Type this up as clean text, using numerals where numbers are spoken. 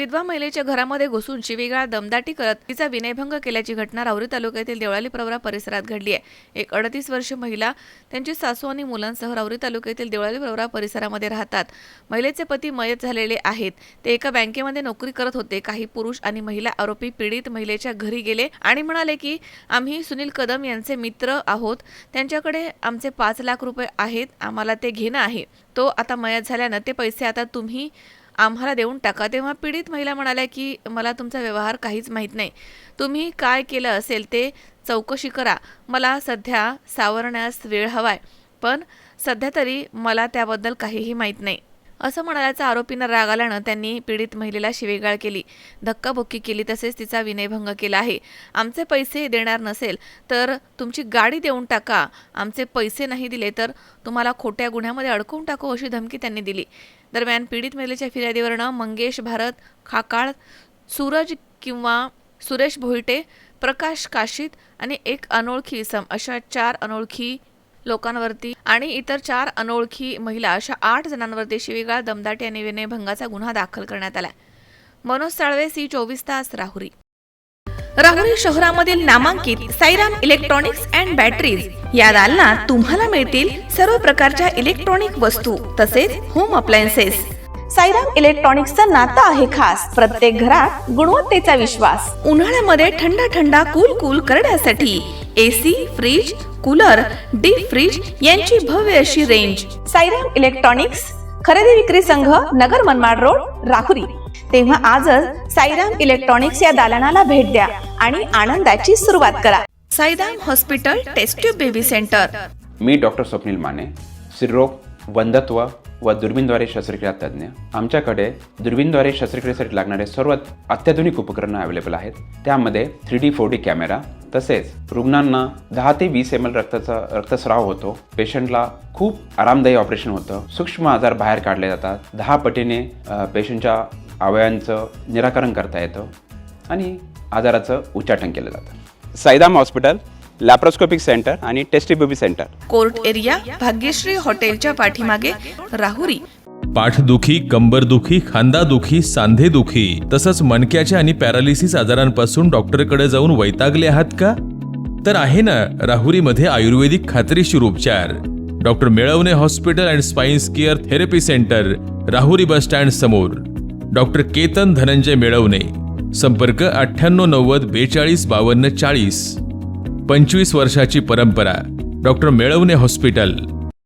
विधवा महिलेच्या घरामध्ये घुसून शिवीगाळ दमदाटी करत तिचा विनयभंग केल्याची घटना राहुरी तालुक्यातील देवळाली प्रवरा परिसरात घडली आहे। एक 38 वर्षीय महिला त्यांची सासू आणि मुलांसह राहुरी तालुक्यातील देवळाली प्रवरा परिसरामध्ये राहतात। महिलेचे पती मयत झालेले आहेत। ते एका बँकेमध्ये नोकरी करत होते। काही पुरुष आणि महिला आरोपी पीडित महिलेच्या घरी गेले आणि म्हणाले की आम्ही सुनील कदम यांचे मित्र आहोत, त्यांच्याकडे आमचे 5 लाख रुपये आहेत, आम्हाला ते घेणं आहे। तो आता मयत झाल्यानं ते पैसे आता तुम्ही आम्हाला देऊन टाका। तेव्हा पीडित महिला म्हणाल्या की मला तुमचा व्यवहार काहीच माहीत नाही, तुम्ही काय केलं असेल ते चौकशी करा, मला सध्या सावरण्यास वेळ हवाय, पण सध्या तरी मला त्याबद्दल काहीही माहीत नाही असं म्हणाल्याचा आरोपींना राग आल्यानं त्यांनी पीडित महिलेला शिवीगाळ केली, धक्काबुक्की केली, तसेच तिचा विनयभंग केला आहे। आमचे पैसे देणार नसेल तर तुमची गाडी देऊन टाका, आमचे पैसे नाही दिले तर तुम्हाला खोट्या गुन्ह्यामध्ये अडकवून टाकू अशी धमकी त्यांनी दिली। दरम्यान पीडित महिलेच्या फिर्यादीवरनं मंगेश भारत खाकाळ, सूरज किंवा सुरेश भोईटे, प्रकाश काशीत आणि एक अनोळखी इसम अशा 4 अनोळखी लोकांवरती आणि इतर 4 अनोळखी महिला अशा 8 जणांवरती शिवीगाळ दमदाटी आणि विनयभंगाचा गुन्हा दाखल करण्यात आला। मनोज साळवे, C24 तास, राहुरी। राहुरी शहरामधील नामांकित साईराम इलेक्ट्रॉनिक्स अँड बॅटरीज या दालनात तुम्हाला मिळतील सर्व प्रकारच्या इलेक्ट्रॉनिक वस्तू तसेच होम अप्लायन्सेस। साईराम इलेक्ट्रॉनिक्सचं नातं आहे खास, प्रत्येक घरात गुणवत्तेचा विश्वास। उन्हाळ्यामध्ये थंड कूल करण्यासाठी AC, fridge, cooler, deep freeze यांची भव्य अशी रेंज। साईराम इलेक्ट्रॉनिक्स खरेदी विक्री संघ, नगर मनमाड रोड, राहुरी। तेव्हा आजच साईराम इलेक्ट्रॉनिक्स या दालनाला भेट द्या आणि आनंदाची सुरुवात करा। Sairam hospital test tube baby centre. मी डॉक्टर स्वप्नील माने, स्त्रीरोग, वंध्यत्व व दुर्बीणद्वारे शस्त्रक्रिया तज्ञ। आमच्याकडे दुर्बीणद्वारे शस्त्रक्रियेसाठी लागणारे सर्व अत्याधुनिक उपकरणं अवेलेबल आहेत। त्यामध्ये 3D 4D कॅमेरा, तसेच रुग्णांना 10 ते 20 ml रक्तस्राव होतो। पेशंटला खूप आरामदायी ऑपरेशन होतं। सूक्ष्म आजार बाहेर काढले जातात। 10 पटीने पेशंटच्या अवयवांचं निराकरण करता येतं आणि आजाराचं उच्चाटन केलं जातं। साईराम हॉस्पिटल, लॅप्रोस्कोपिक सेंटर आणि test baby centre, court area, Bhagyashree हॉटेलच्या पाठीमागे, राहुरी। पाठदुखी, कंबरदुखी, खांदादुखी, सांधेदुखी तसंच मणक्याच्या आणि पॅरालिसिस आजारांपासून डॉक्टरकडे जाऊन वैतागले आहात का? तर आहे ना राहुरीमध्ये आयुर्वेदिक खात्रीशीर उपचार। Doctor Melavane hospital and spine care therapy centre, Rahuri bus stand समोर। डॉक्टर केतन धनंजय मेळवणे, संपर्क 9890 42 52 40। 25 वर्षाची परंपरा, डॉक्टर मेळवणे हॉस्पिटल।